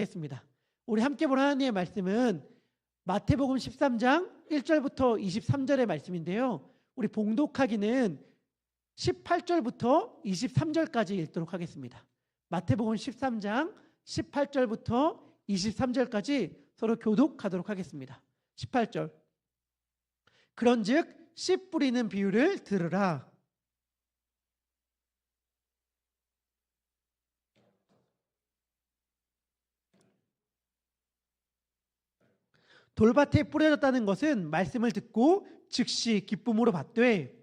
겠습니다. 우리 함께 볼 하나님의 말씀은 마태복음 13장 1절부터 23절의 말씀인데요. 우리 봉독하기는 18절부터 23절까지 읽도록 하겠습니다. 마태복음 13장 18절부터 23절까지 서로 교독하도록 하겠습니다. 18절. 그런즉 씨 뿌리는 비유를 들으라. 돌밭에 뿌려졌다는 것은 말씀을 듣고 즉시 기쁨으로 받되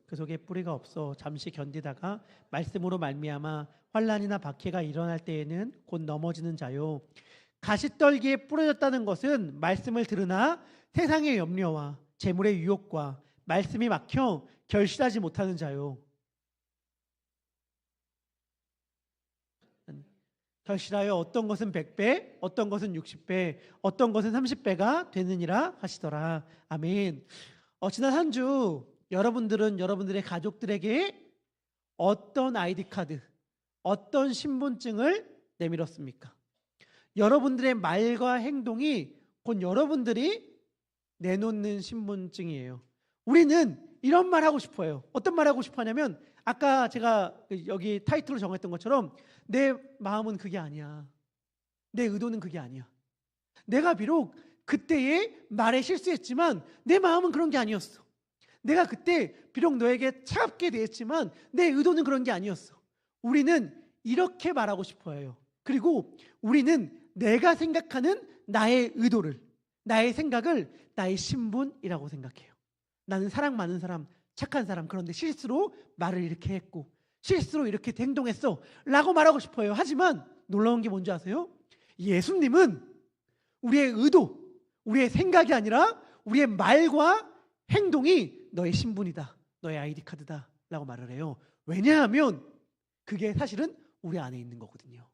그 속에 뿌리가 없어 잠시 견디다가 말씀으로 말미암아 환난이나 박해가 일어날 때에는 곧 넘어지는 자요. 가시떨기에 뿌려졌다는 것은 말씀을 들으나 세상의 염려와 재물의 유혹과 말씀이 막혀 결실하지 못하는 자요. 결실하여 어떤 것은 100배, 어떤 것은 60배, 어떤 것은 30배가 되느니라 하시더라. 아멘. 지난 한 주 여러분들은 여러분들의 가족들에게 어떤 아이디 카드, 어떤 신분증을 내밀었습니까? 여러분들의 말과 행동이 곧 여러분들이 내놓는 신분증이에요. 우리는 이런 말 하고 싶어요. 어떤 말 하고 싶어 하냐면 아까 제가 여기 타이틀로 정했던 것처럼 내 마음은 그게 아니야. 내 의도는 그게 아니야. 내가 비록 그때의 말에 실수했지만 내 마음은 그런 게 아니었어. 내가 그때 비록 너에게 차갑게 대했지만 내 의도는 그런 게 아니었어. 우리는 이렇게 말하고 싶어요. 그리고 우리는 내가 생각하는 나의 의도를, 나의 생각을 나의 신분이라고 생각해요. 나는 사랑 많은 사람, 착한 사람, 그런데 실수로 말을 이렇게 했고 실수로 이렇게 행동했어 라고 말하고 싶어요. 하지만 놀라운 게 뭔지 아세요? 예수님은 우리의 의도, 우리의 생각이 아니라 우리의 말과 행동이 너의 신분이다, 너의 아이디 카드다 라고 말을 해요. 왜냐하면 그게 사실은 우리 안에 있는 거거든요.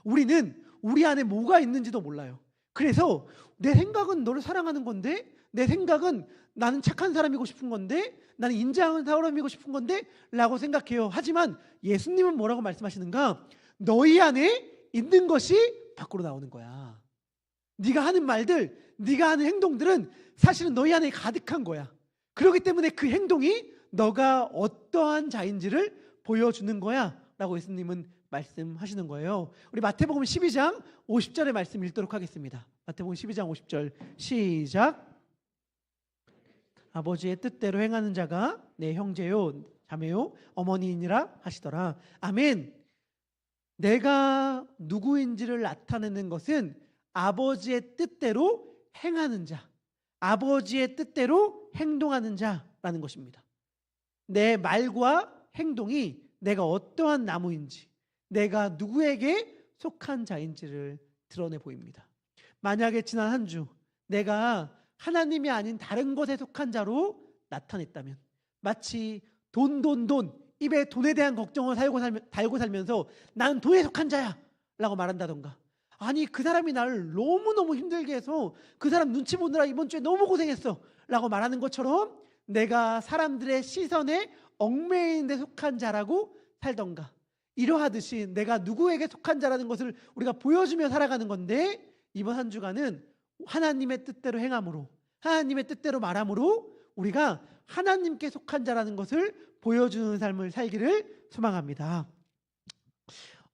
우리는 우리 안에 뭐가 있는지도 몰라요. 그래서 내 생각은 너를 사랑하는 건데, 내 생각은 나는 착한 사람이고 싶은 건데, 나는 인자한 사람이고 싶은 건데 라고 생각해요. 하지만 예수님은 뭐라고 말씀하시는가? 너희 안에 있는 것이 밖으로 나오는 거야. 네가 하는 말들, 네가 하는 행동들은 사실은 너희 안에 가득한 거야. 그렇기 때문에 그 행동이 너가 어떠한 자인지를 보여주는 거야 라고 예수님은 말씀하시는 거예요. 우리 마태복음 12장 50절의 말씀 읽도록 하겠습니다. 마태복음 12장 50절 시작. 아버지의 뜻대로 행하는 자가 내 형제요 자매요 어머니이니라 하시더라. 아멘. 내가 누구인지를 나타내는 것은 아버지의 뜻대로 행하는 자, 아버지의 뜻대로 행동하는 자라는 것입니다. 내 말과 행동이 내가 어떠한 나무인지, 내가 누구에게 속한 자인지를 드러내 보입니다. 만약에 지난 한 주 내가 하나님이 아닌 다른 것에 속한 자로 나타냈다면, 마치 돈 입에 돈에 대한 걱정을 달고 살면서 나는 돈에 속한 자야 라고 말한다던가, 아니 그 사람이 나를 너무너무 힘들게 해서 그 사람 눈치 보느라 이번 주에 너무 고생했어 라고 말하는 것처럼 내가 사람들의 시선에 얽매이는 데 속한 자라고 살던가, 이러하듯이 내가 누구에게 속한 자라는 것을 우리가 보여주며 살아가는 건데, 이번 한 주간은 하나님의 뜻대로 행함으로, 하나님의 뜻대로 말함으로 우리가 하나님께 속한 자라는 것을 보여주는 삶을 살기를 소망합니다.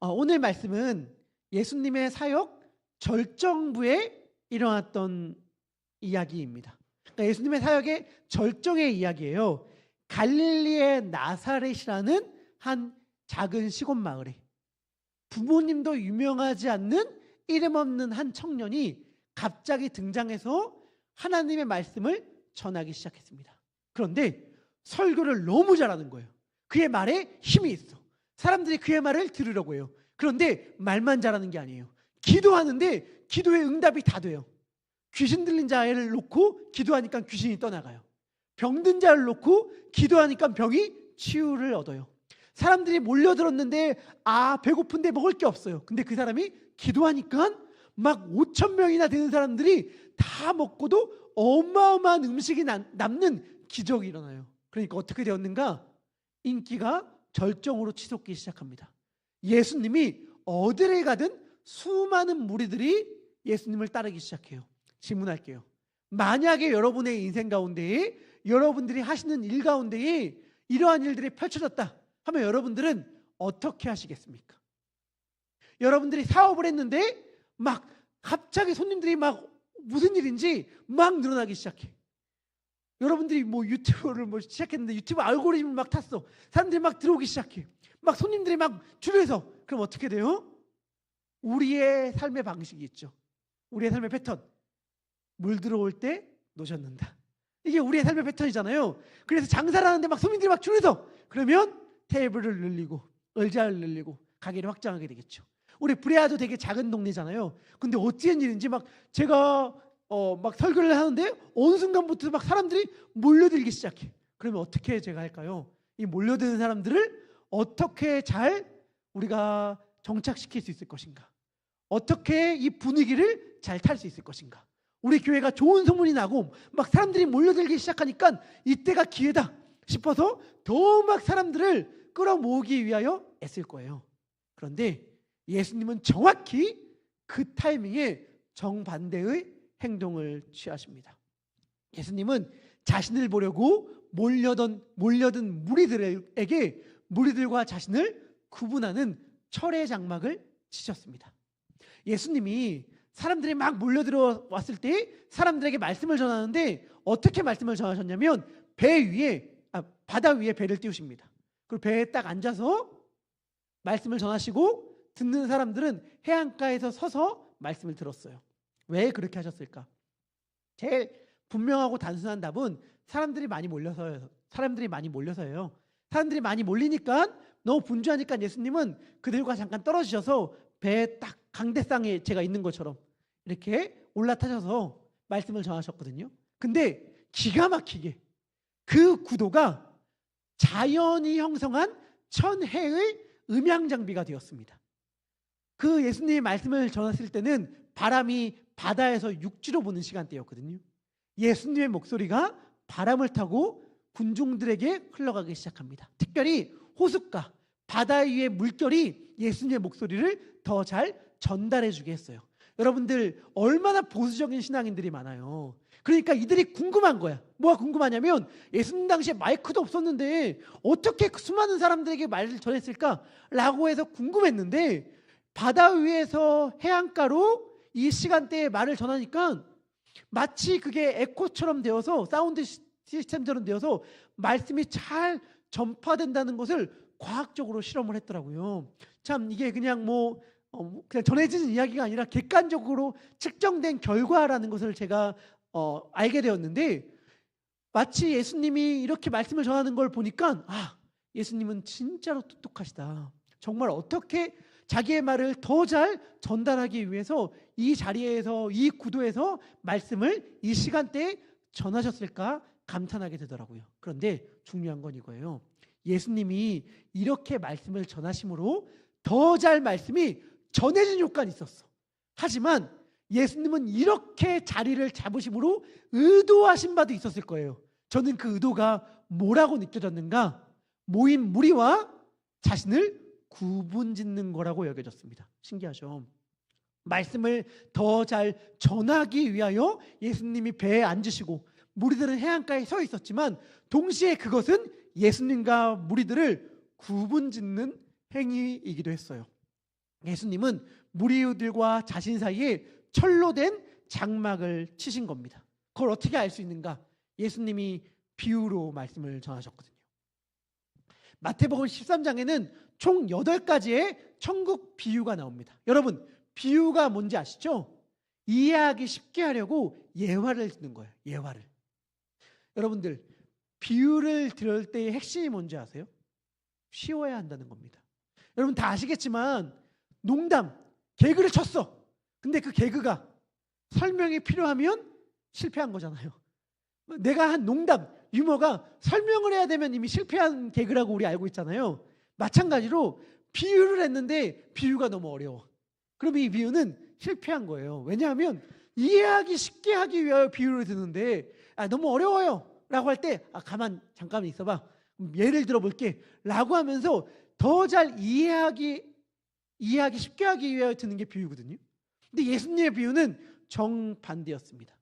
오늘 말씀은 예수님의 사역 절정부에 일어났던 이야기입니다. 그러니까 예수님의 사역의 절정의 이야기예요. 갈릴리의 나사렛이라는 한 작은 시골 마을에 부모님도 유명하지 않는 이름 없는 한 청년이 갑자기 등장해서 하나님의 말씀을 전하기 시작했습니다. 그런데 설교를 너무 잘하는 거예요. 그의 말에 힘이 있어. 사람들이 그의 말을 들으려고 해요. 그런데 말만 잘하는 게 아니에요. 기도하는데 기도의 응답이 다 돼요. 귀신 들린 자를 놓고 기도하니까 귀신이 떠나가요. 병든 자를 놓고 기도하니까 병이 치유를 얻어요. 사람들이 몰려들었는데 배고픈데 먹을 게 없어요. 근데 그 사람이 기도하니까 막 5,000명이나 되는 사람들이 다 먹고도 어마어마한 음식이 남는 기적이 일어나요. 그러니까 어떻게 되었는가? 인기가 절정으로 치솟기 시작합니다. 예수님이 어디를 가든 수많은 무리들이 예수님을 따르기 시작해요. 질문할게요. 만약에 여러분의 인생 가운데에 여러분들이 하시는 일 가운데에 이러한 일들이 펼쳐졌다 하면 여러분들은 어떻게 하시겠습니까? 여러분들이 사업을 했는데 막 갑자기 손님들이 막 무슨 일인지 막 늘어나기 시작해. 여러분들이 뭐 유튜브를 시작했는데 유튜브 알고리즘을 막 탔어. 사람들이 막 들어오기 시작해. 막 손님들이 막 줄여서. 그럼 어떻게 돼요? 우리의 삶의 방식이 있죠. 우리의 삶의 패턴. 물 들어올 때 놓쳤는다. 이게 우리의 삶의 패턴이잖아요. 그래서 장사를 하는데 막 손님들이 막 줄여서 그러면 테이블을 늘리고 의자를 늘리고 가게를 확장하게 되겠죠. 우리 브레아도 되게 작은 동네잖아요. 근데 어찌한 일인지 막 제가 막 설교를 하는데 어느 순간부터 막 사람들이 몰려들기 시작해. 그러면 어떻게 제가 할까요? 이 몰려드는 사람들을 어떻게 잘 우리가 정착시킬 수 있을 것인가? 어떻게 이 분위기를 잘 탈 수 있을 것인가? 우리 교회가 좋은 소문이 나고 막 사람들이 몰려들기 시작하니까 이때가 기회다 싶어서 더 막 사람들을 끌어모으기 위하여 애쓸 거예요. 그런데 예수님은 정확히 그 타이밍에 정반대의 행동을 취하십니다. 예수님은 자신을 보려고 몰려든 무리들에게 무리들과 자신을 구분하는 철의 장막을 치셨습니다. 예수님이 사람들이 막 몰려들어왔을 때 사람들에게 말씀을 전하는데 어떻게 말씀을 전하셨냐면 바다 위에 배를 띄우십니다. 그리고 배에 딱 앉아서 말씀을 전하시고 듣는 사람들은 해안가에서 서서 말씀을 들었어요. 왜 그렇게 하셨을까? 제일 분명하고 단순한 답은 사람들이 많이 몰려서예요. 사람들이 많이 몰리니까 너무 분주하니까 예수님은 그들과 잠깐 떨어지셔서 배에 딱 강대상에 제가 있는 것처럼 이렇게 올라타셔서 말씀을 전하셨거든요. 근데 기가 막히게 그 구도가 자연이 형성한 천혜의 음향장비가 되었습니다. 그 예수님의 말씀을 전했을 때는 바람이 바다에서 육지로 부는 시간대였거든요. 예수님의 목소리가 바람을 타고 군중들에게 흘러가기 시작합니다. 특별히 호숫가, 바다 위의 물결이 예수님의 목소리를 더 잘 전달해 주게 했어요. 여러분들 얼마나 보수적인 신앙인들이 많아요. 그러니까 이들이 궁금한 거야. 뭐가 궁금하냐면 예수님 당시에 마이크도 없었는데 어떻게 수많은 사람들에게 말을 전했을까라고 해서 궁금했는데 바다 위에서 해안가로 이 시간대에 말을 전하니까 마치 그게 에코처럼 되어서 사운드 시스템처럼 되어서 말씀이 잘 전파된다는 것을 과학적으로 실험을 했더라고요. 참 이게 그냥 그냥 전해지는 이야기가 아니라 객관적으로 측정된 결과라는 것을 제가 알게 되었는데 마치 예수님이 이렇게 말씀을 전하는 걸 보니까 예수님은 진짜로 똑똑하시다. 정말 어떻게 자기의 말을 더 잘 전달하기 위해서 이 자리에서 이 구도에서 말씀을 이 시간대에 전하셨을까 감탄하게 되더라고요. 그런데 중요한 건 이거예요. 예수님이 이렇게 말씀을 전하심으로 더 잘 말씀이 전해진 효과는 있었어. 하지만 예수님은 이렇게 자리를 잡으심으로 의도하신 바도 있었을 거예요. 저는 그 의도가 뭐라고 느껴졌는가? 모인 무리와 자신을 구분짓는 거라고 여겨졌습니다. 신기하죠? 말씀을 더 잘 전하기 위하여 예수님이 배에 앉으시고 무리들은 해안가에 서 있었지만 동시에 그것은 예수님과 무리들을 구분짓는 행위이기도 했어요. 예수님은 무리들과 자신 사이에 철로 된 장막을 치신 겁니다. 그걸 어떻게 알 수 있는가? 예수님이 비유로 말씀을 전하셨거든요. 마태복음 13장에는 총 8가지의 천국 비유가 나옵니다. 여러분, 비유가 뭔지 아시죠? 이해하기 쉽게 하려고 예화를 듣는 거예요. 예화를. 여러분들, 비유를 들을 때의 핵심이 뭔지 아세요? 쉬워야 한다는 겁니다. 여러분 다 아시겠지만 농담, 개그를 쳤어. 근데 그 개그가 설명이 필요하면 실패한 거잖아요. 내가 한 농담, 유머가 설명을 해야 되면 이미 실패한 개그라고 우리 알고 있잖아요. 마찬가지로 비유를 했는데 비유가 너무 어려워. 그럼 이 비유는 실패한 거예요. 왜냐하면 이해하기 쉽게 하기 위하여 비유를 드는데 너무 어려워요 라고 할 때 잠깐 있어봐. 예를 들어볼게 라고 하면서 더 잘 이해하기 이해하기 쉽게 하기 위해 드는 게 비유거든요. 근데 예수님의 비유는 정반대였습니다.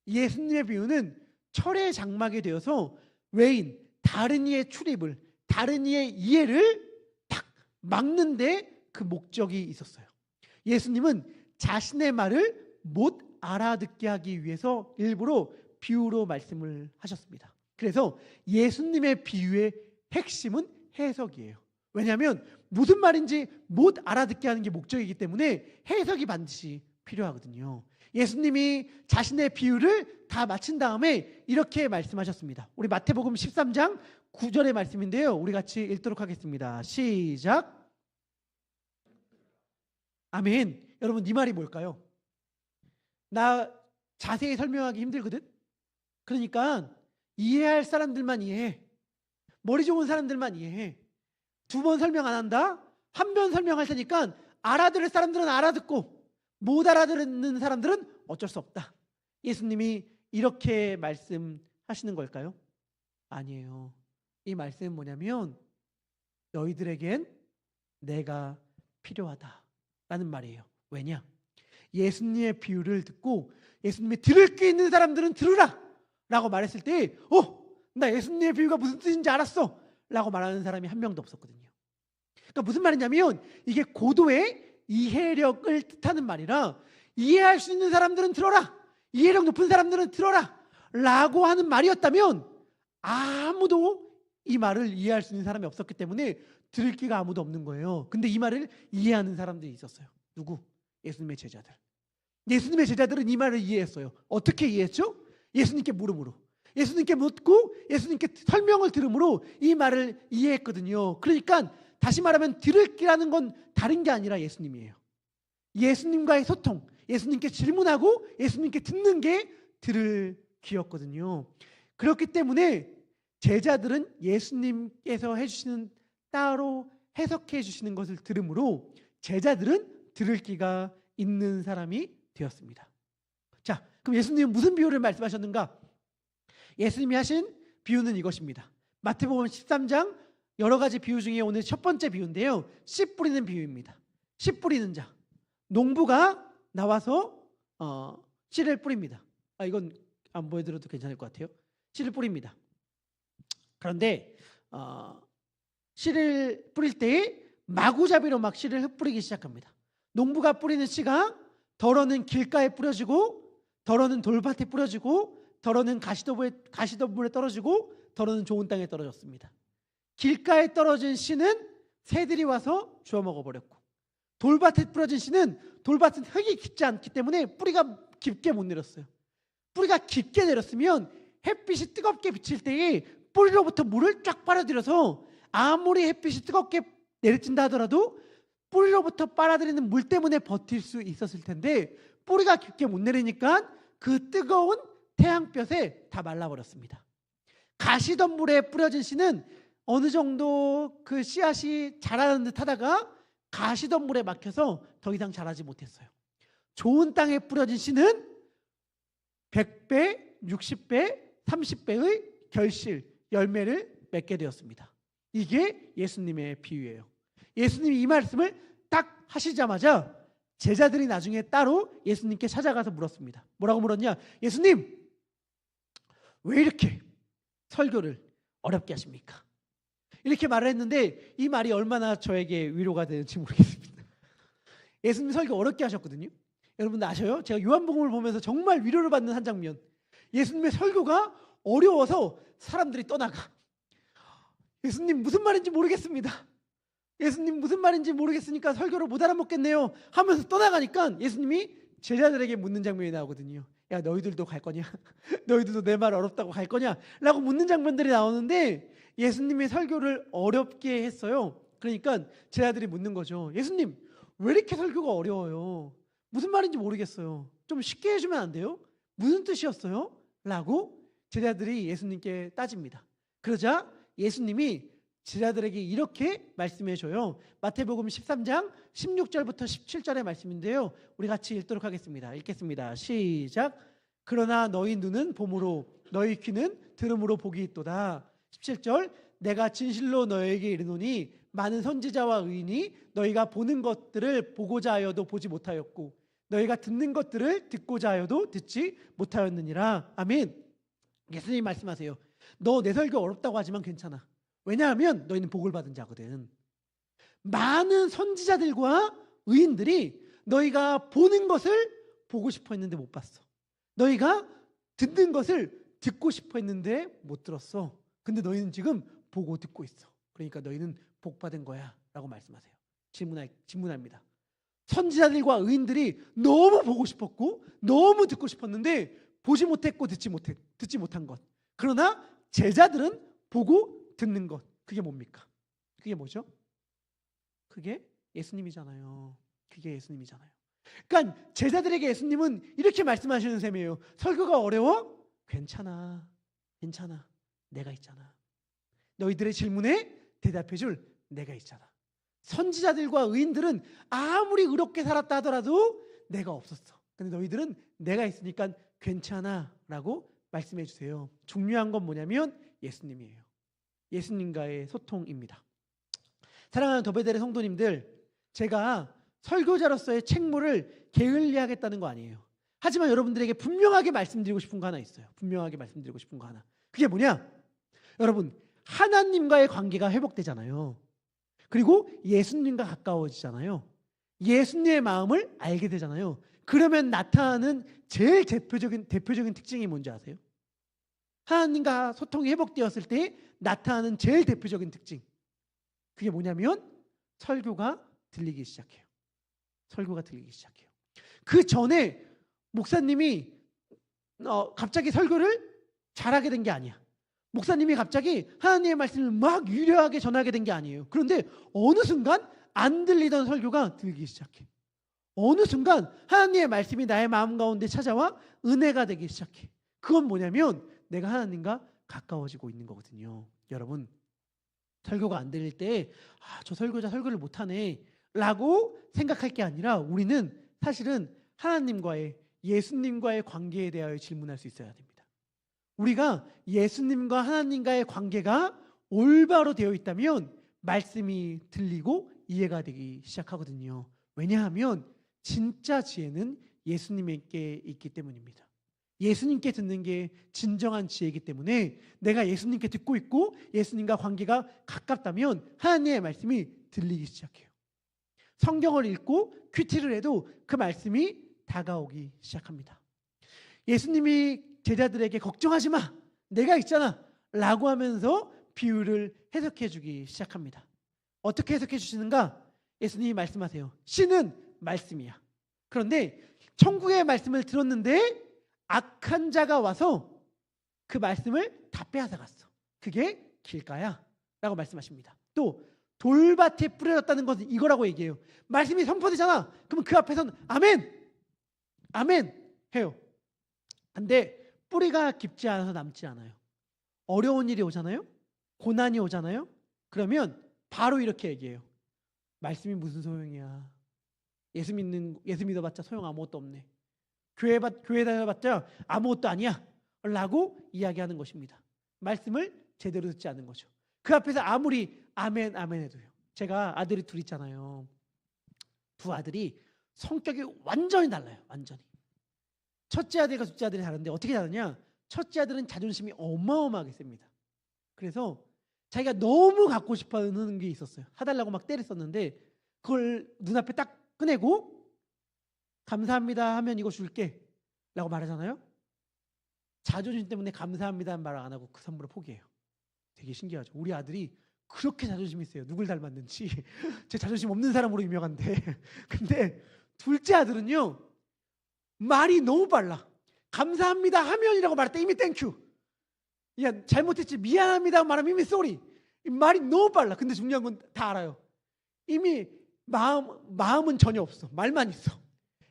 예수님의 비유는 철의 장막이 되어서 외인, 다른 이의 출입을, 다른 이의 이해를 딱 막는데 그 목적이 있었어요. 예수님은 자신의 말을 못 알아듣게 하기 위해서 일부러 비유로 말씀을 하셨습니다. 그래서 예수님의 비유의 핵심은 해석이에요. 왜냐하면 무슨 말인지 못 알아듣게 하는 게 목적이기 때문에 해석이 반드시 필요하거든요. 예수님이 자신의 비유를 다 마친 다음에 이렇게 말씀하셨습니다. 우리 마태복음 13장 9절의 말씀인데요. 우리 같이 읽도록 하겠습니다. 시작. 아멘. 여러분, 이 말이 뭘까요? 나 자세히 설명하기 힘들거든. 그러니까 이해할 사람들만 이해해. 머리 좋은 사람들만 이해해. 2번 설명 안 한다. 한 번 설명할 테니까 알아들을 사람들은 알아듣고 못 알아듣는 사람들은 어쩔 수 없다. 예수님이 이렇게 말씀하시는 걸까요? 아니에요. 이 말씀은 뭐냐면 너희들에겐 내가 필요하다라는 말이에요. 왜냐? 예수님의 비유를 듣고 예수님이 들을 게 있는 사람들은 들으라 라고 말했을 때 나 예수님의 비유가 무슨 뜻인지 알았어 라고 말하는 사람이 한 명도 없었거든요. 그러니까 무슨 말이냐면 이게 고도의 이해력을 뜻하는 말이라 이해할 수 있는 사람들은 들어라, 이해력 높은 사람들은 들어라 라고 하는 말이었다면 아무도 이 말을 이해할 수 있는 사람이 없었기 때문에 들을 기가 아무도 없는 거예요. 근데 이 말을 이해하는 사람들이 있었어요. 누구? 예수님의 제자들. 예수님의 제자들은 이 말을 이해했어요. 어떻게 이해했죠? 예수님께 물음으로. 예수님께 묻고 예수님께 설명을 들음으로 이 말을 이해했거든요. 그러니까 다시 말하면 들을 기라는 건 다른 게 아니라 예수님이에요. 예수님과의 소통, 예수님께 질문하고 예수님께 듣는 게 들을 귀였거든요. 그렇기 때문에 제자들은 예수님께서 해주시는 따로 해석해 주시는 것을 들음으로 제자들은 들을 귀가 있는 사람이 되었습니다. 자, 그럼 예수님은 무슨 비유를 말씀하셨는가? 예수님이 하신 비유는 이것입니다. 마태복음 13장 여러 가지 비유 중에 오늘 첫 번째 비유인데요. 씨 뿌리는 비유입니다. 씨 뿌리는 자. 농부가 나와서 씨를 뿌립니다. 이건 안 보여드려도 괜찮을 것 같아요. 씨를 뿌립니다. 그런데 씨를 뿌릴 때 마구잡이로 막 씨를 흩뿌리기 시작합니다. 농부가 뿌리는 씨가 덜어는 길가에 뿌려지고 덜어는 돌밭에 뿌려지고 덜어는 가시덤불에 떨어지고 덜어는 좋은 땅에 떨어졌습니다. 길가에 떨어진 씨는 새들이 와서 주워 먹어버렸고 돌밭에 뿌려진 씨는 돌밭은 흙이 깊지 않기 때문에 뿌리가 깊게 못 내렸어요. 뿌리가 깊게 내렸으면 햇빛이 뜨겁게 비칠 때에 뿌리로부터 물을 쫙 빨아들여서 아무리 햇빛이 뜨겁게 내리친다 하더라도 뿌리로부터 빨아들이는 물 때문에 버틸 수 있었을 텐데 뿌리가 깊게 못 내리니까 그 뜨거운 태양볕에 다 말라버렸습니다. 가시덤불에 뿌려진 씨는 어느 정도 그 씨앗이 자라는 듯 하다가 가시덤불에 막혀서 더 이상 자라지 못했어요. 좋은 땅에 뿌려진 씨는 100배, 60배, 30배의 결실, 열매를 맺게 되었습니다. 이게 예수님의 비유예요. 예수님이 이 말씀을 딱 하시자마자 제자들이 나중에 따로 예수님께 찾아가서 물었습니다. 뭐라고 물었냐? 예수님, 왜 이렇게 설교를 어렵게 하십니까? 이렇게 말을 했는데 이 말이 얼마나 저에게 위로가 되는지 모르겠습니다. 예수님 설교 어렵게 하셨거든요. 여러분 아셔요? 제가 요한복음을 보면서 정말 위로를 받는 한 장면. 예수님의 설교가 어려워서 사람들이 떠나가. 예수님 무슨 말인지 모르겠습니다. 예수님 무슨 말인지 모르겠으니까 설교를 못 알아먹겠네요 하면서 떠나가니까 예수님이 제자들에게 묻는 장면이 나오거든요. 야, 너희들도 갈 거냐? 너희들도 내 말 어렵다고 갈 거냐? 라고 묻는 장면들이 나오는데 예수님의 설교를 어렵게 했어요. 그러니까 제자들이 묻는 거죠. 예수님 왜 이렇게 설교가 어려워요? 무슨 말인지 모르겠어요. 좀 쉽게 해주면 안 돼요? 무슨 뜻이었어요? 라고 제자들이 예수님께 따집니다. 그러자 예수님이 제자들에게 이렇게 말씀해 줘요. 마태복음 13장 16절부터 17절의 말씀인데요. 우리 같이 읽도록 하겠습니다. 읽겠습니다. 시작. 그러나 너희 눈은 봄으로 너희 귀는 들음으로 복이 있도다. 17절. 내가 진실로 너에게 이르노니 많은 선지자와 의인이 너희가 보는 것들을 보고자 하여도 보지 못하였고 너희가 듣는 것들을 듣고자 하여도 듣지 못하였느니라. 아멘. 예수님 말씀하세요. 너 내 설교 어렵다고 하지만 괜찮아. 왜냐하면 너희는 복을 받은 자거든. 많은 선지자들과 의인들이 너희가 보는 것을 보고 싶어 했는데 못 봤어. 너희가 듣는 것을 듣고 싶어 했는데 못 들었어. 근데 너희는 지금 보고 듣고 있어. 그러니까 너희는 복 받은 거야 라고 말씀하세요. 질문합니다. 선지자들과 의인들이 너무 보고 싶었고 너무 듣고 싶었는데 보지 못했고 듣지 못한 것. 그러나 제자들은 보고 듣는 것. 그게 뭡니까? 그게 뭐죠? 그게 예수님이잖아요. 그게 예수님이잖아요. 그러니까 제자들에게 예수님은 이렇게 말씀하시는 셈이에요. 설교가 어려워? 괜찮아. 괜찮아. 내가 있잖아. 너희들의 질문에 대답해줄 내가 있잖아. 선지자들과 의인들은 아무리 의롭게 살았다 하더라도 내가 없었어. 근데 너희들은 내가 있으니까 괜찮아 라고 말씀해 주세요. 중요한 건 뭐냐면 예수님이에요. 예수님과의 소통입니다. 사랑하는 더베델의 성도님들, 제가 설교자로서의 책무를 게을리하겠다는 거 아니에요. 하지만 여러분들에게 분명하게 말씀드리고 싶은 거 하나 있어요. 분명하게 말씀드리고 싶은 거 하나. 그게 뭐냐? 여러분, 하나님과의 관계가 회복되잖아요. 그리고 예수님과 가까워지잖아요. 예수님의 마음을 알게 되잖아요. 그러면 나타나는 제일 대표적인 특징이 뭔지 아세요? 하나님과 소통이 회복되었을 때 나타나는 제일 대표적인 특징. 그게 뭐냐면 설교가 들리기 시작해요. 설교가 들리기 시작해요. 그 전에 목사님이 갑자기 설교를 잘하게 된 게 아니야. 목사님이 갑자기 하나님의 말씀을 막 유려하게 전하게 된 게 아니에요. 그런데 어느 순간 안 들리던 설교가 들리기 시작해. 어느 순간 하나님의 말씀이 나의 마음 가운데 찾아와 은혜가 되기 시작해. 그건 뭐냐면 내가 하나님과 가까워지고 있는 거거든요. 여러분, 설교가 안 들릴 때 저 설교자 설교를 못하네 라고 생각할 게 아니라 우리는 사실은 하나님과의 예수님과의 관계에 대하여 질문할 수 있어야 됩니다. 우리가 예수님과 하나님과의 관계가 올바로 되어 있다면 말씀이 들리고 이해가 되기 시작하거든요. 왜냐하면 진짜 지혜는 예수님께 있기 때문입니다. 예수님께 듣는 게 진정한 지혜이기 때문에 내가 예수님께 듣고 있고 예수님과 관계가 가깝다면 하나님의 말씀이 들리기 시작해요. 성경을 읽고 큐티를 해도 그 말씀이 다가오기 시작합니다. 예수님이 제자들에게 걱정하지 마, 내가 있잖아 라고 하면서 비유를 해석해 주기 시작합니다. 어떻게 해석해 주시는가? 예수님이 말씀하세요. 씨는 말씀이야. 그런데 천국의 말씀을 들었는데 악한 자가 와서 그 말씀을 다 빼앗아갔어. 그게 길가야 라고 말씀하십니다. 또 돌밭에 뿌려졌다는 것은 이거라고 얘기해요. 말씀이 선포되잖아. 그러면 그 앞에서는 아멘, 아멘 해요. 근데 뿌리가 깊지 않아서 남지 않아요. 어려운 일이 오잖아요. 고난이 오잖아요. 그러면 바로 이렇게 얘기해요. 말씀이 무슨 소용이야. 예수 믿어봤자 소용 아무것도 없네. 교회 다녀봤자 아무것도 아니야 라고 이야기하는 것입니다. 말씀을 제대로 듣지 않는 거죠. 그 앞에서 아무리 아멘 아멘 해도요. 제가 아들이 둘 있잖아요. 두 아들이 성격이 완전히 달라요. 완전히. 첫째 아들과 둘째 아들이 다른데 어떻게 다르냐? 첫째 아들은 자존심이 어마어마하게 셉니다. 그래서 자기가 너무 갖고 싶어하는 게 있었어요. 하달라고 막 때렸었는데 그걸 눈앞에 딱 꺼내고 감사합니다 하면 이거 줄게 라고 말하잖아요. 자존심 때문에 감사합니다는 말을 안 하고 그 선물을 포기해요. 되게 신기하죠. 우리 아들이 그렇게 자존심이 있어요. 누굴 닮았는지. 제 자존심 없는 사람으로 유명한데 근데 둘째 아들은요 말이 너무 빨라. 감사합니다 하면이라고 말할 때 이미 땡큐. 야 잘못했지 미안합니다 말하면 이미 쏘리. 말이 너무 빨라. 근데 중요한 건 다 알아요. 이미 마음은 전혀 없어. 말만 있어.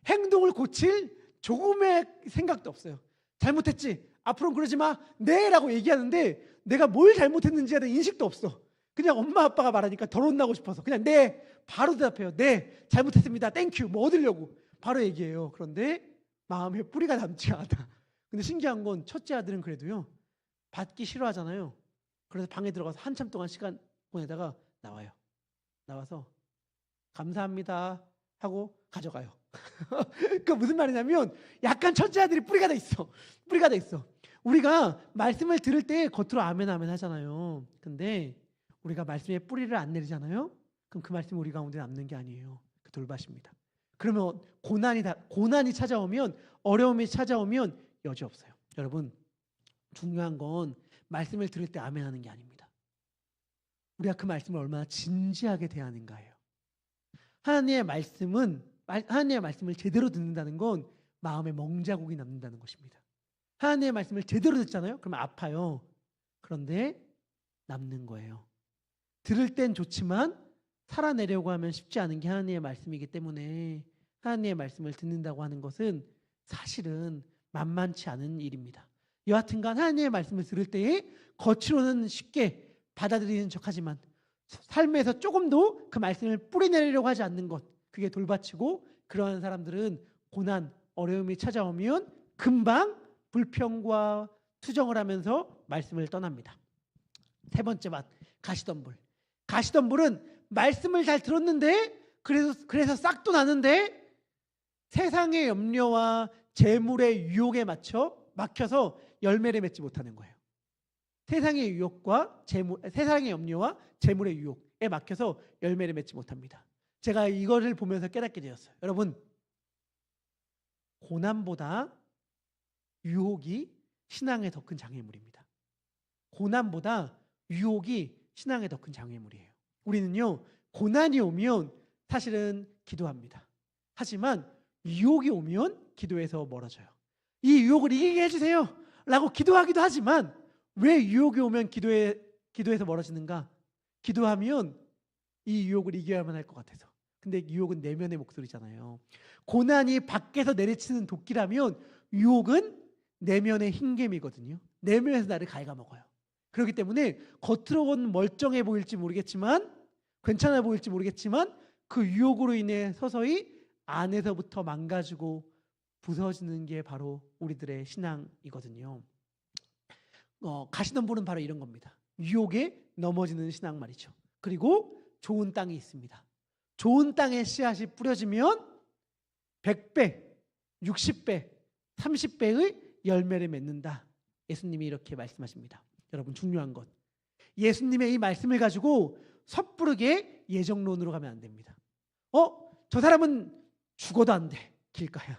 행동을 고칠 조금의 생각도 없어요. 잘못했지? 앞으로는 그러지 마. 네 라고 얘기하는데 내가 뭘 잘못했는지에 대한 인식도 없어. 그냥 엄마 아빠가 말하니까 덜 혼나고 싶어서 그냥 네 바로 대답해요. 네 잘못했습니다. 땡큐. 뭐 얻으려고 바로 얘기해요. 그런데 마음에 뿌리가 남지 않아. 근데 신기한 건 첫째 아들은 그래도요 받기 싫어하잖아요. 그래서 방에 들어가서 한참 동안 시간 보내다가 나와요. 나와서 감사합니다 하고 가져가요. 그 무슨 말이냐면 약간 첫째 아들이 뿌리가 돼 있어. 뿌리가 돼 있어. 우리가 말씀을 들을 때 겉으로 아멘 아멘 하잖아요. 근데 우리가 말씀에 뿌리를 안 내리잖아요. 그럼 그 말씀이 우리 가운데 남는 게 아니에요. 그 돌밭입니다. 그러면 고난이 찾아오면, 어려움이 찾아오면 여지없어요. 여러분, 중요한 건 말씀을 들을 때 아멘 하는 게 아닙니다. 우리가 그 말씀을 얼마나 진지하게 대하는가예요. 하나님의 말씀을 제대로 듣는다는 건 마음에 멍자국이 남는다는 것입니다. 하나님의 말씀을 제대로 듣잖아요. 그러면 아파요. 그런데 남는 거예요. 들을 땐 좋지만 살아내려고 하면 쉽지 않은 게 하나님의 말씀이기 때문에 하나님의 말씀을 듣는다고 하는 것은 사실은 만만치 않은 일입니다. 여하튼간 하나님의 말씀을 들을 때에 겉으로는 쉽게 받아들이는 척하지만 삶에서 조금도 그 말씀을 뿌리내리려고 하지 않는 것, 그게 돌밭이고, 그러한 사람들은 고난, 어려움이 찾아오면 금방 불평과 투정을 하면서 말씀을 떠납니다. 세 번째 밭, 가시덤불. 가시덤불은 말씀을 잘 들었는데 그래서 싹도 나는데 세상의 염려와 재물의 유혹에 막혀서 열매를 맺지 못하는 거예요. 세상의 염려와 재물의 유혹에 막혀서 열매를 맺지 못합니다. 제가 이거를 보면서 깨닫게 되었어요. 여러분, 고난보다 유혹이 신앙에 더 큰 장애물입니다. 고난보다 유혹이 신앙에 더 큰 장애물이에요. 우리는요, 고난이 오면 사실은 기도합니다. 하지만 유혹이 오면 기도에서 멀어져요. 이 유혹을 이기게 해주세요 라고 기도하기도 하지만 왜 유혹이 오면 기도에서 멀어지는가? 기도하면 이 유혹을 이겨야만 할 것 같아서. 근데 유혹은 내면의 목소리잖아요. 고난이 밖에서 내리치는 도끼라면 유혹은 내면의 흰개미거든요. 내면에서 나를 갉아먹어요. 그렇기 때문에 겉으로는 멀쩡해 보일지 모르겠지만, 괜찮아 보일지 모르겠지만 그 유혹으로 인해 서서히 안에서부터 망가지고 부서지는 게 바로 우리들의 신앙이거든요. 가시덤불은 바로 이런 겁니다. 유혹에 넘어지는 신앙 말이죠. 그리고 좋은 땅이 있습니다. 좋은 땅에 씨앗이 뿌려지면 100배, 60배, 30배의 열매를 맺는다. 예수님이 이렇게 말씀하십니다. 여러분, 중요한 것, 예수님의 이 말씀을 가지고 섣부르게 예정론으로 가면 안 됩니다. 저 사람은 죽어도 안 돼, 길가야.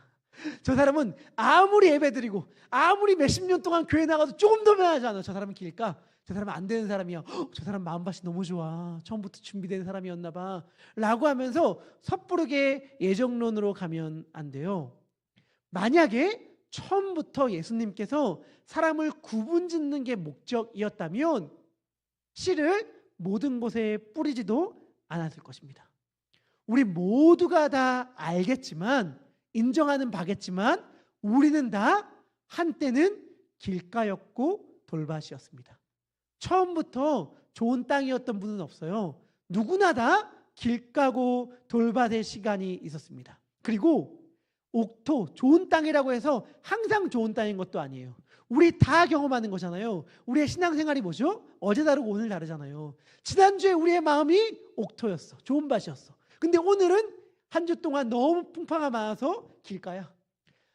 저 사람은 아무리 예배드리고 아무리 몇십 년 동안 교회 나가도 조금 더 변하지 않아. 저 사람은 길까? 저 사람은 안 되는 사람이야. 저 사람 마음밭이 너무 좋아. 처음부터 준비된 사람이었나 봐 라고 하면서 섣부르게 예정론으로 가면 안 돼요. 만약에 처음부터 예수님께서 사람을 구분짓는 게 목적이었다면 씨를 모든 곳에 뿌리지도 않았을 것입니다. 우리 모두가 다 알겠지만, 인정하는 바겠지만, 우리는 다 한때는 길가였고 돌밭이었습니다. 처음부터 좋은 땅이었던 분은 없어요. 누구나 다 길가고 돌밭의 시간이 있었습니다. 그리고 옥토, 좋은 땅이라고 해서 항상 좋은 땅인 것도 아니에요. 우리 다 경험하는 거잖아요. 우리의 신앙생활이 뭐죠? 어제 다르고 오늘 다르잖아요. 지난주에 우리의 마음이 옥토였어. 좋은 밭이었어. 근데 오늘은 한 주 동안 너무 풍파가 많아서 길가야.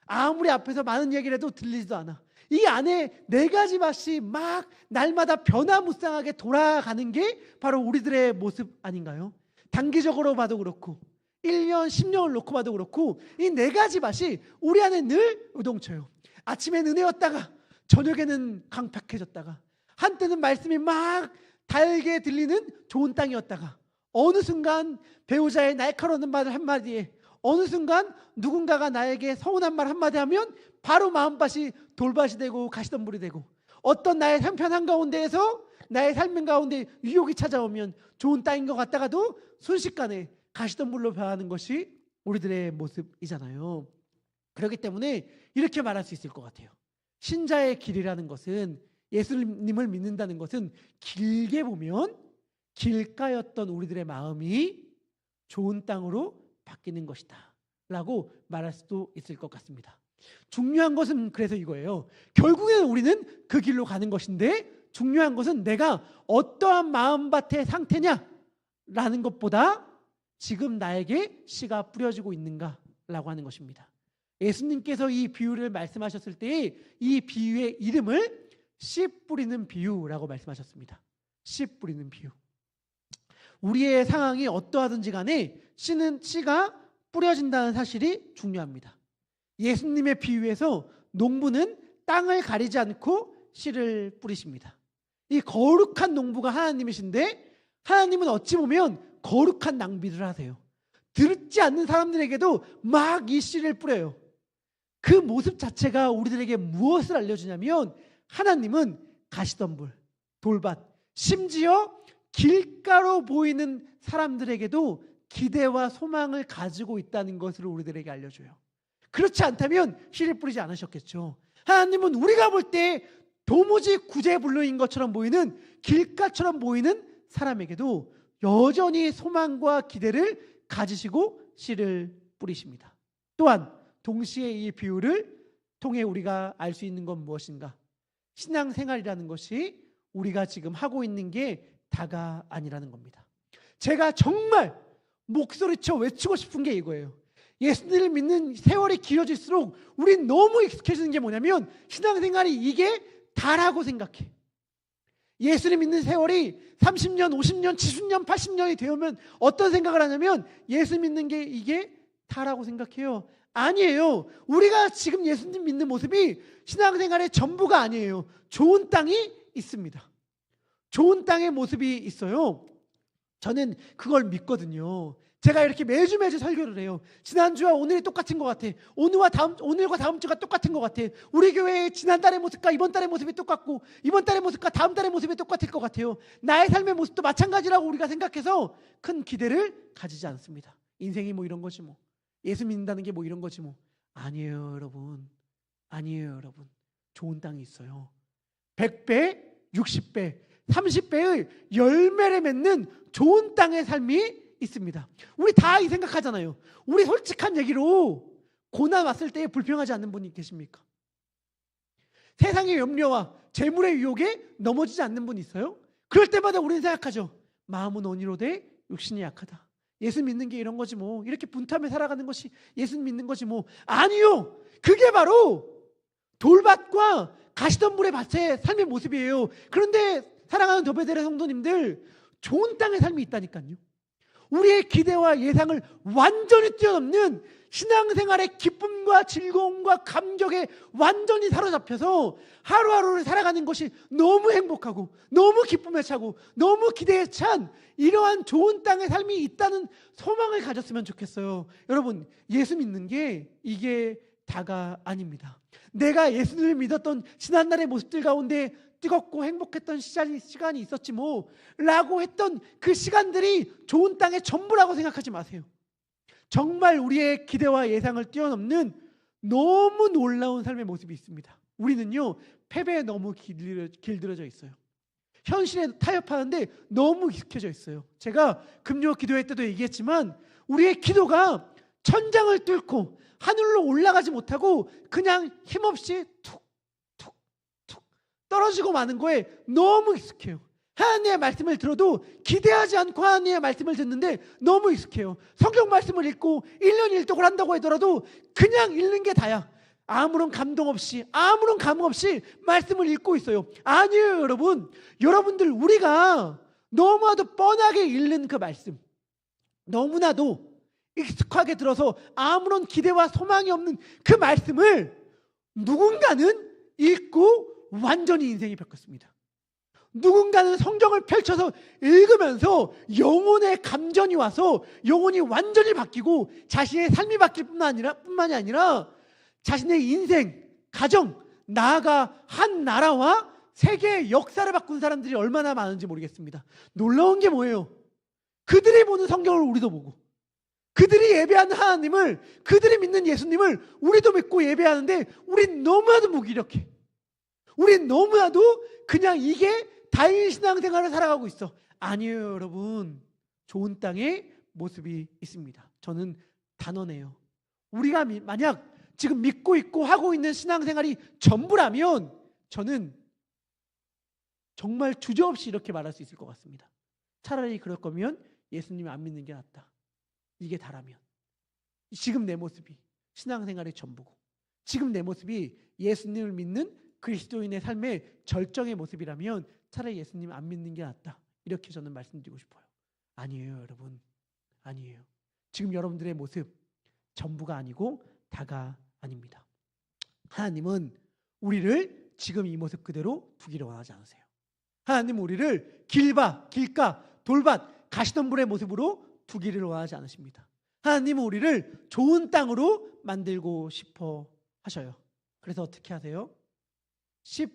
아무리 앞에서 많은 얘기를 해도 들리지도 않아. 이 안에 네 가지 밭이 막 날마다 변화무쌍하게 돌아가는 게 바로 우리들의 모습 아닌가요? 단기적으로 봐도 그렇고 1년, 10년을 놓고 봐도 그렇고 이 네 가지 밭이 우리 안에 늘 요동쳐요. 아침엔 은혜였다가 저녁에는 강팍해졌다가, 한때는 말씀이 막 달게 들리는 좋은 땅이었다가, 어느 순간 배우자의 날카로운 말 한마디에, 어느 순간 누군가가 나에게 서운한 말 한마디 하면 바로 마음밭이 돌밭이 되고 가시덤불이 되고, 어떤 나의 형편 한가운데에서 나의 삶 가운데 유혹이 찾아오면 좋은 땅인 것 같다가도 순식간에 가시덤불로 변하는 것이 우리들의 모습이잖아요. 그렇기 때문에 이렇게 말할 수 있을 것 같아요. 신자의 길이라는 것은, 예수님을 믿는다는 것은 길게 보면 길가였던 우리들의 마음이 좋은 땅으로 바뀌는 것이다 라고 말할 수도 있을 것 같습니다. 중요한 것은 그래서 이거예요. 결국에는 우리는 그 길로 가는 것인데 중요한 것은 내가 어떠한 마음밭의 상태냐라는 것보다 지금 나에게 씨가 뿌려지고 있는가라고 하는 것입니다. 예수님께서 이 비유를 말씀하셨을 때 이 비유의 이름을 씨 뿌리는 비유라고 말씀하셨습니다. 씨 뿌리는 비유. 우리의 상황이 어떠하든지 간에 씨가 뿌려진다는 사실이 중요합니다. 예수님의 비유에서 농부는 땅을 가리지 않고 씨를 뿌리십니다. 이 거룩한 농부가 하나님이신데 하나님은 어찌 보면 거룩한 낭비를 하세요. 듣지 않는 사람들에게도 막 이 씨를 뿌려요. 그 모습 자체가 우리들에게 무엇을 알려주냐면 하나님은 가시덤불, 돌밭, 심지어 길가로 보이는 사람들에게도 기대와 소망을 가지고 있다는 것을 우리들에게 알려줘요. 그렇지 않다면 씨를 뿌리지 않으셨겠죠. 하나님은 우리가 볼 때 도무지 구제불능인 것처럼 보이는 길가처럼 보이는 사람에게도 여전히 소망과 기대를 가지시고 씨를 뿌리십니다. 또한 동시에 이 비유를 통해 우리가 알 수 있는 건 무엇인가? 신앙생활이라는 것이 우리가 지금 하고 있는 게 다가 아니라는 겁니다. 제가 정말 목소리쳐 외치고 싶은 게 이거예요. 예수님을 믿는 세월이 길어질수록 우린 너무 익숙해지는 게 뭐냐면 신앙생활이 이게 다라고 생각해. 예수를 믿는 세월이 30년, 50년, 70년, 80년이 되면 어떤 생각을 하냐면 예수 믿는 게 이게 다라고 생각해요. 아니에요. 우리가 지금 예수님 믿는 모습이 신앙생활의 전부가 아니에요. 좋은 땅이 있습니다. 좋은 땅의 모습이 있어요. 저는 그걸 믿거든요. 제가 이렇게 매주 설교를 해요. 지난주와 오늘이 똑같은 것 같아. 오늘과 다음 주가 똑같은 것 같아. 우리 교회의 지난달의 모습과 이번 달의 모습이 똑같고 이번 달의 모습과 다음 달의 모습이 똑같을 것 같아요. 나의 삶의 모습도 마찬가지라고 우리가 생각해서 큰 기대를 가지지 않습니다. 인생이 뭐 이런 거지 뭐. 예수 믿는다는 게 뭐 이런 거지 뭐. 아니에요 여러분. 아니에요 여러분. 좋은 땅이 있어요. 100배, 60배, 30배의 열매를 맺는 좋은 땅의 삶이 있습니다. 우리 다 이 생각하잖아요. 우리 솔직한 얘기로 고난 왔을 때 불평하지 않는 분이 계십니까? 세상의 염려와 재물의 유혹에 넘어지지 않는 분이 있어요? 그럴 때마다 우리는 생각하죠. 마음은 온이로되 육신이 약하다. 예수 믿는 게 이런 거지 뭐. 이렇게 분투하며 살아가는 것이 예수 믿는 거지 뭐. 아니요. 그게 바로 돌밭과 가시덤불의 밭의 삶의 모습이에요. 그런데 사랑하는 더베델의 성도님들, 좋은 땅의 삶이 있다니까요. 우리의 기대와 예상을 완전히 뛰어넘는 신앙생활의 기쁨과 즐거움과 감격에 완전히 사로잡혀서 하루하루를 살아가는 것이 너무 행복하고 너무 기쁨에 차고 너무 기대에 찬 이러한 좋은 땅의 삶이 있다는 소망을 가졌으면 좋겠어요. 여러분, 예수 믿는 게 이게 다가 아닙니다. 내가 예수를 믿었던 지난날의 모습들 가운데 뜨겁고 행복했던 시간이 있었지 뭐 라고 했던 그 시간들이 좋은 땅의 전부라고 생각하지 마세요. 정말 우리의 기대와 예상을 뛰어넘는 너무 놀라운 삶의 모습이 있습니다. 우리는요, 패배에 너무 길들여져 있어요. 현실에 타협하는데 너무 익숙해져 있어요. 제가 금요 기도회 때도 얘기했지만 우리의 기도가 천장을 뚫고 하늘로 올라가지 못하고 그냥 힘없이 툭툭툭 떨어지고 마는 거에 너무 익숙해요. 하나님의 말씀을 들어도 기대하지 않고 하나님의 말씀을 듣는데 너무 익숙해요. 성경 말씀을 읽고 1년 1독을 한다고 하더라도 그냥 읽는 게 다야. 아무런 감동 없이, 아무런 감흥 없이 말씀을 읽고 있어요. 아니에요 여러분. 여러분들, 우리가 너무나도 뻔하게 읽는 그 말씀, 너무나도 익숙하게 들어서 아무런 기대와 소망이 없는 그 말씀을 누군가는 읽고 완전히 인생이 바뀌었습니다. 누군가는 성경을 펼쳐서 읽으면서 영혼의 감전이 와서 영혼이 완전히 바뀌고 자신의 삶이 바뀔 뿐만이 아니라 자신의 인생, 가정, 나아가 한 나라와 세계의 역사를 바꾼 사람들이 얼마나 많은지 모르겠습니다. 놀라운 게 뭐예요? 그들이 보는 성경을 우리도 보고, 그들이 예배하는 하나님을, 그들이 믿는 예수님을 우리도 믿고 예배하는데 우린 너무나도 무기력해. 우린 너무나도 그냥 이게 다인 신앙생활을 살아가고 있어. 아니에요 여러분. 좋은 땅의 모습이 있습니다. 저는 단언해요. 우리가 만약 지금 믿고 있고 하고 있는 신앙생활이 전부라면 저는 정말 주저없이 이렇게 말할 수 있을 것 같습니다. 차라리 그럴 거면 예수님 안 믿는 게 낫다. 이게 다라면. 지금 내 모습이 신앙생활의 전부고, 지금 내 모습이 예수님을 믿는 그리스도인의 삶의 절정의 모습이라면 차라리 예수님 안 믿는 게 낫다. 이렇게 저는 말씀드리고 싶어요. 아니에요, 여러분. 아니에요. 지금 여러분들의 모습 전부가 아니고 다가 아닙니다. 하나님은 우리를 지금 이 모습 그대로 두기를 원하지 않으세요. 하나님은 우리를 길밭, 길가, 돌밭, 가시덤불의 모습으로 두기를 원하지 않으십니다. 하나님은 우리를 좋은 땅으로 만들고 싶어 하셔요. 그래서 어떻게 하세요? 씨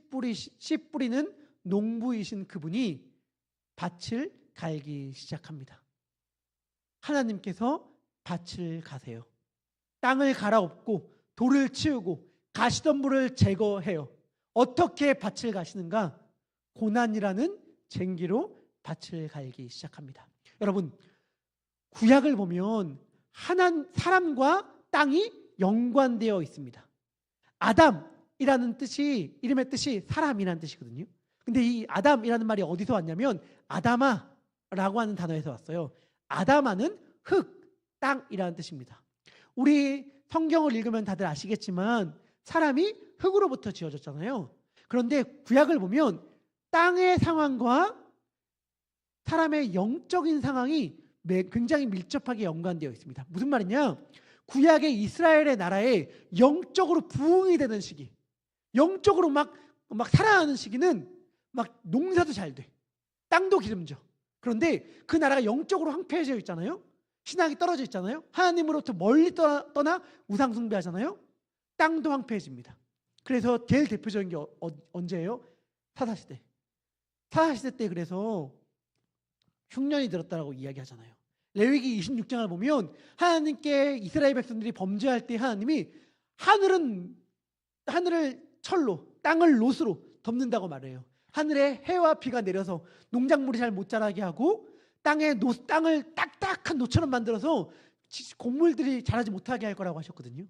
뿌리는 농부이신 그분이 밭을 갈기 시작합니다. 하나님께서 밭을 가세요. 땅을 갈아엎고 돌을 치우고 가시덤불을 제거해요. 어떻게 밭을 가시는가? 고난이라는 쟁기로 밭을 갈기 시작합니다. 여러분, 구약을 보면 사람과 땅이 연관되어 있습니다. 아담이라는 뜻이, 이름의 뜻이 사람이라는 뜻이거든요. 근데 이 아담이라는 말이 어디서 왔냐면 아다마라고 하는 단어에서 왔어요. 아다마는 흙, 땅이라는 뜻입니다. 우리 성경을 읽으면 다들 아시겠지만 사람이 흙으로부터 지어졌잖아요. 그런데 구약을 보면 땅의 상황과 사람의 영적인 상황이 굉장히 밀접하게 연관되어 있습니다. 무슨 말이냐? 구약의 이스라엘의 나라에 영적으로 부흥이 되는 시기, 영적으로 막 살아나는 시기는 막 농사도 잘 돼, 땅도 기름져. 그런데 그 나라가 영적으로 황폐해져 있잖아요. 신앙이 떨어져 있잖아요. 하나님으로부터 멀리 떠나 우상 숭배하잖아요. 땅도 황폐해집니다. 그래서 제일 대표적인 게 언제예요? 사사시대. 사사시대 때 그래서 흉년이 들었다라고 이야기하잖아요. 레위기 26장을 보면 하나님께 이스라엘 백성들이 범죄할 때 하나님이 하늘을 철로, 땅을 롯으로 덮는다고 말해요. 하늘에 해와 비가 내려서 농작물이 잘 못 자라게 하고 땅을 딱딱한 노처럼 만들어서 곡물들이 자라지 못하게 할 거라고 하셨거든요.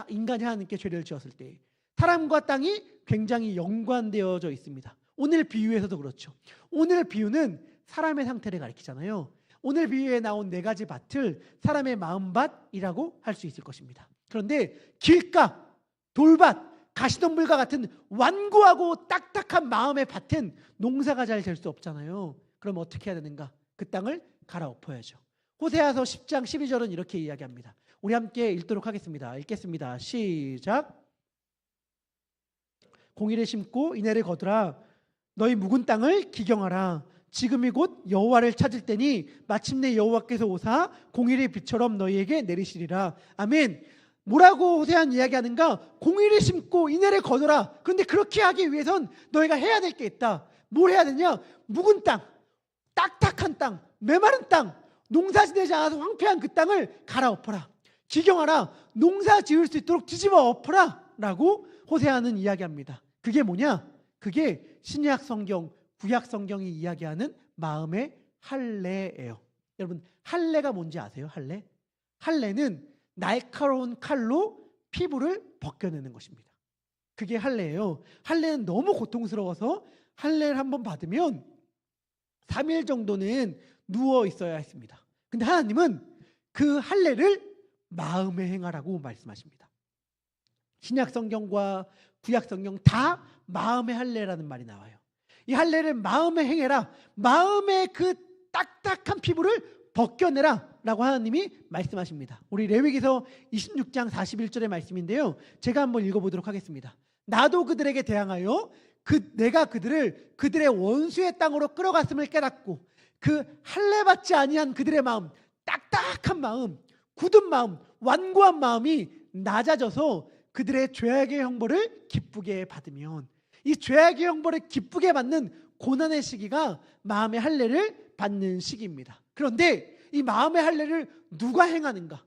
인간이 하나님께 죄를 지었을 때 사람과 땅이 굉장히 연관되어져 있습니다. 오늘 비유에서도 그렇죠. 오늘 비유는 사람의 상태를 가리키잖아요. 오늘 비유에 나온 네 가지 밭을 사람의 마음밭이라고 할 수 있을 것입니다. 그런데 길가, 돌밭, 가시덤불과 같은 완고하고 딱딱한 마음의 밭은 농사가 잘 될 수 없잖아요. 그럼 어떻게 해야 되는가? 그 땅을 갈아엎어야죠. 호세아서 10장 12절은 이렇게 이야기합니다. 우리 함께 읽도록 하겠습니다. 읽겠습니다. 시작. 공의를 심고 인애를 거두라. 너희 묵은 땅을 기경하라. 지금이 곧 여호와를 찾을 때니 마침내 여호와께서 오사 공의를 비처럼 너희에게 내리시리라. 아멘. 뭐라고 호세아는 이야기하는가? 공의를 심고 인애를 거둬라. 그런데 그렇게 하기 위해선 너희가 해야 될 게 있다. 뭘 해야 되냐? 묵은 땅, 딱딱한 땅, 메마른 땅, 농사 지내지 않아서 황폐한 그 땅을 갈아엎어라. 기경하라. 농사 지을 수 있도록 뒤집어 엎어라 라고 호세아는 이야기합니다. 그게 뭐냐? 그게 신약 성경, 구약 성경이 이야기하는 마음의 할례예요. 여러분, 할례가 뭔지 아세요? 할례? 할례는 날카로운 칼로 피부를 벗겨내는 것입니다. 그게 할례예요. 할례는 너무 고통스러워서 할례를 한번 받으면 3일 정도는 누워 있어야 했습니다. 근데 하나님은 그 할례를 마음에 행하라고 말씀하십니다. 신약 성경과 구약 성경 다 마음의 할례라는 말이 나와요. 이 할례를 마음에 행해라. 마음의 그 딱딱한 피부를 벗겨내라 라고 하나님이 말씀하십니다. 우리 레위기서 26장 41절의 말씀인데요, 제가 한번 읽어보도록 하겠습니다. 나도 그들에게 대항하여 내가 그들의 원수의 땅으로 끌어갔음을 깨닫고 그 할례받지 아니한 그들의 마음, 딱딱한 마음, 굳은 마음, 완고한 마음이 낮아져서 그들의 죄악의 형벌을 기쁘게 받으면, 이 죄악의 형벌을 기쁘게 받는 고난의 시기가 마음의 할례를 받는 시기입니다. 그런데 이 마음의 할례를 누가 행하는가?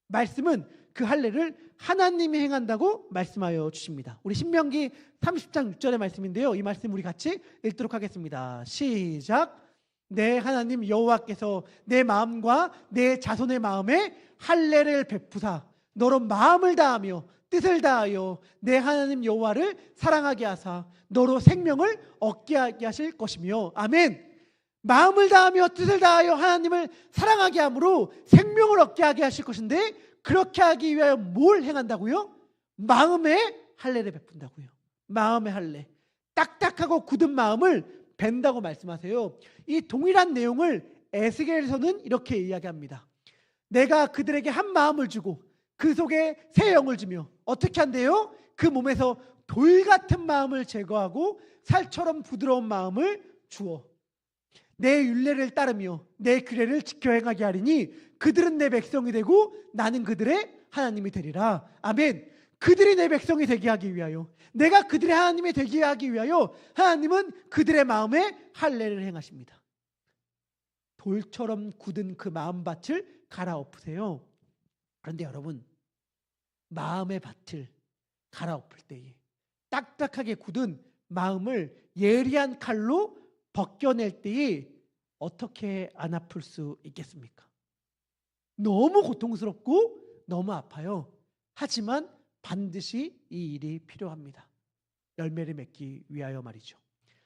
말씀은 그 할례를 하나님이 행한다고 말씀하여 주십니다. 우리 신명기 30장 6절의 말씀인데요, 이 말씀 우리 같이 읽도록 하겠습니다. 시작. 내 하나님 여호와께서 내 마음과 내 자손의 마음에 할례를 베푸사 너로 마음을 다하며 뜻을 다하여 내 하나님 여호와를 사랑하게 하사 너로 생명을 얻게 하게 하실 것이며. 아멘. 마음을 다하며 뜻을 다하여 하나님을 사랑하게 함으로 생명을 얻게 하게 하실 것인데, 그렇게 하기 위하여 뭘 행한다고요? 마음의 할례를 베푼다고요. 마음의 할례. 딱딱하고 굳은 마음을 벤다고 말씀하세요. 이 동일한 내용을 에스겔에서는 이렇게 이야기합니다. 내가 그들에게 한 마음을 주고 그 속에 새 영을 주며 어떻게 한대요? 그 몸에서 돌 같은 마음을 제거하고 살처럼 부드러운 마음을 주어 내 율례를 따르며 내 규례를 지켜 행하게 하리니 그들은 내 백성이 되고 나는 그들의 하나님이 되리라. 아멘. 그들이 내 백성이 되게 하기 위하여, 내가 그들의 하나님이 되게 하기 위하여 하나님은 그들의 마음에 할례를 행하십니다. 돌처럼 굳은 그 마음밭을 갈아엎으세요. 그런데 여러분, 마음의 밭을 갈아엎을 때에 딱딱하게 굳은 마음을 예리한 칼로 벗겨낼 때에 어떻게 안 아플 수 있겠습니까? 너무 고통스럽고 너무 아파요. 하지만 반드시 이 일이 필요합니다. 열매를 맺기 위하여 말이죠.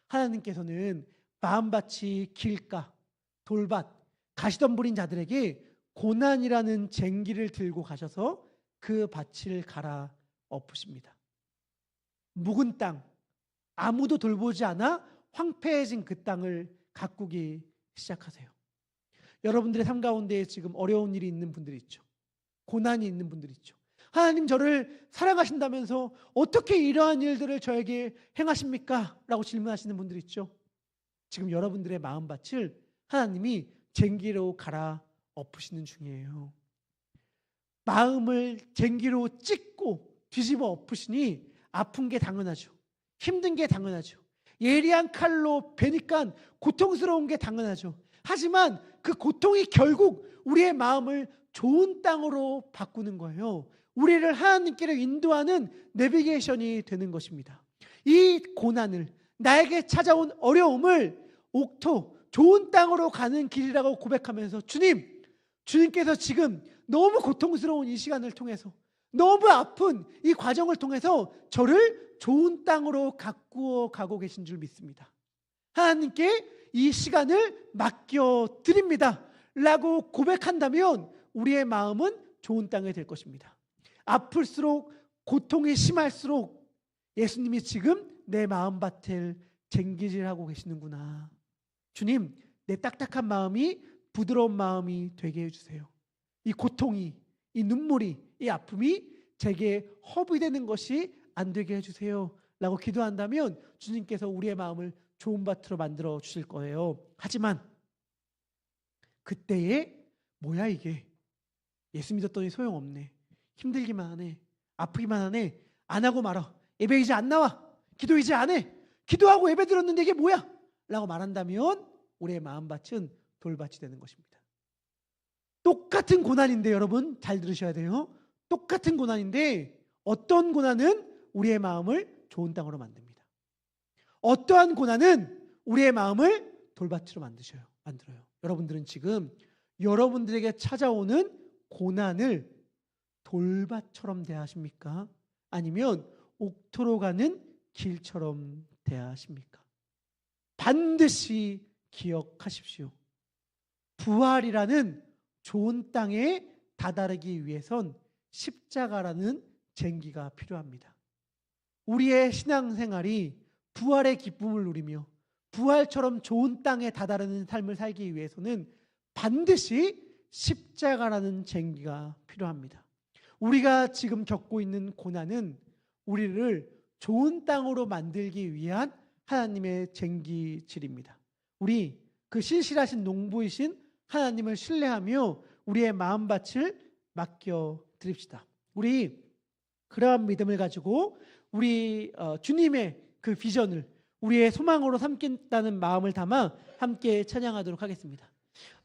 하나님께서는 마음밭이 길가, 돌밭, 가시덤불인 자들에게 고난이라는 쟁기를 들고 가셔서 그 밭을 갈아 엎으십니다. 묵은 땅, 아무도 돌보지 않아 황폐해진 그 땅을 가꾸기 시작하세요. 여러분들의 삶 가운데 지금 어려운 일이 있는 분들이 있죠. 고난이 있는 분들이 있죠. 하나님 저를 사랑하신다면서 어떻게 이러한 일들을 저에게 행하십니까? 라고 질문하시는 분들이 있죠. 지금 여러분들의 마음밭을 하나님이 쟁기로 갈아 엎으시는 중이에요. 마음을 쟁기로 찢고 뒤집어 엎으시니 아픈 게 당연하죠. 힘든 게 당연하죠. 예리한 칼로 베니까 고통스러운 게 당연하죠. 하지만 그 고통이 결국 우리의 마음을 좋은 땅으로 바꾸는 거예요. 우리를 하나님께로 인도하는 내비게이션이 되는 것입니다. 이 고난을, 나에게 찾아온 어려움을 옥토, 좋은 땅으로 가는 길이라고 고백하면서 주님께서 지금 너무 고통스러운 이 시간을 통해서, 너무 아픈 이 과정을 통해서 저를 좋은 땅으로 가꾸어 가고 계신 줄 믿습니다. 하나님께 이 시간을 맡겨 드립니다 라고 고백한다면 우리의 마음은 좋은 땅이 될 것입니다. 아플수록, 고통이 심할수록 예수님이 지금 내 마음밭을 쟁기질하고 계시는구나. 주님, 내 딱딱한 마음이 부드러운 마음이 되게 해주세요. 이 고통이, 이 눈물이, 이 아픔이 제게 허비되는 것이 안 되게 해주세요 라고 기도한다면 주님께서 우리의 마음을 좋은 밭으로 만들어 주실 거예요. 하지만 그때에 뭐야 이게, 예수 믿었더니 소용없네, 힘들기만 하네, 아프기만 하네, 안 하고 말아, 예배 이제 안 나와, 기도 이제 안 해, 기도하고 예배 들었는데 이게 뭐야 라고 말한다면 우리의 마음밭은 돌밭이 되는 것입니다. 똑같은 고난인데 여러분 잘 들으셔야 돼요. 똑같은 고난인데 어떤 고난은 우리의 마음을 좋은 땅으로 만듭니다. 어떠한 고난은 우리의 마음을 돌밭으로 만들어요. 여러분들은 지금 여러분들에게 찾아오는 고난을 돌밭처럼 대하십니까? 아니면 옥토로 가는 길처럼 대하십니까? 반드시 기억하십시오. 부활이라는 좋은 땅에 다다르기 위해선 십자가라는 쟁기가 필요합니다. 우리의 신앙생활이 부활의 기쁨을 누리며 부활처럼 좋은 땅에 다다르는 삶을 살기 위해서는 반드시 십자가라는 쟁기가 필요합니다. 우리가 지금 겪고 있는 고난은 우리를 좋은 땅으로 만들기 위한 하나님의 쟁기질입니다. 우리 그 신실하신 농부이신 하나님을 신뢰하며 우리의 마음밭을 맡겨 드립시다. 우리 그러한 믿음을 가지고 우리 주님의 그 비전을 우리의 소망으로 삼겠다는 마음을 담아 함께 찬양하도록 하겠습니다.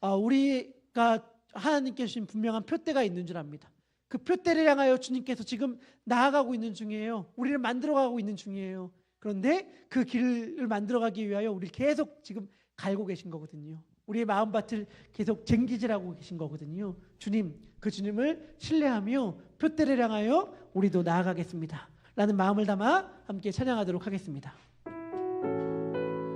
우리가 하나님께 주신 분명한 표대가 있는 줄 압니다. 그 표대를 향하여 주님께서 지금 나아가고 있는 중이에요. 우리를 만들어가고 있는 중이에요. 그런데 그 길을 만들어가기 위하여 우리 계속 지금 갈고 계신 거거든요. 우리의 마음밭을 계속 쟁기질하고 계신 거거든요. 주님, 그 주님을 신뢰하며 표대를 향하여 우리도 나아가겠습니다. 라는 마음을 담아 함께 찬양하도록 하겠습니다.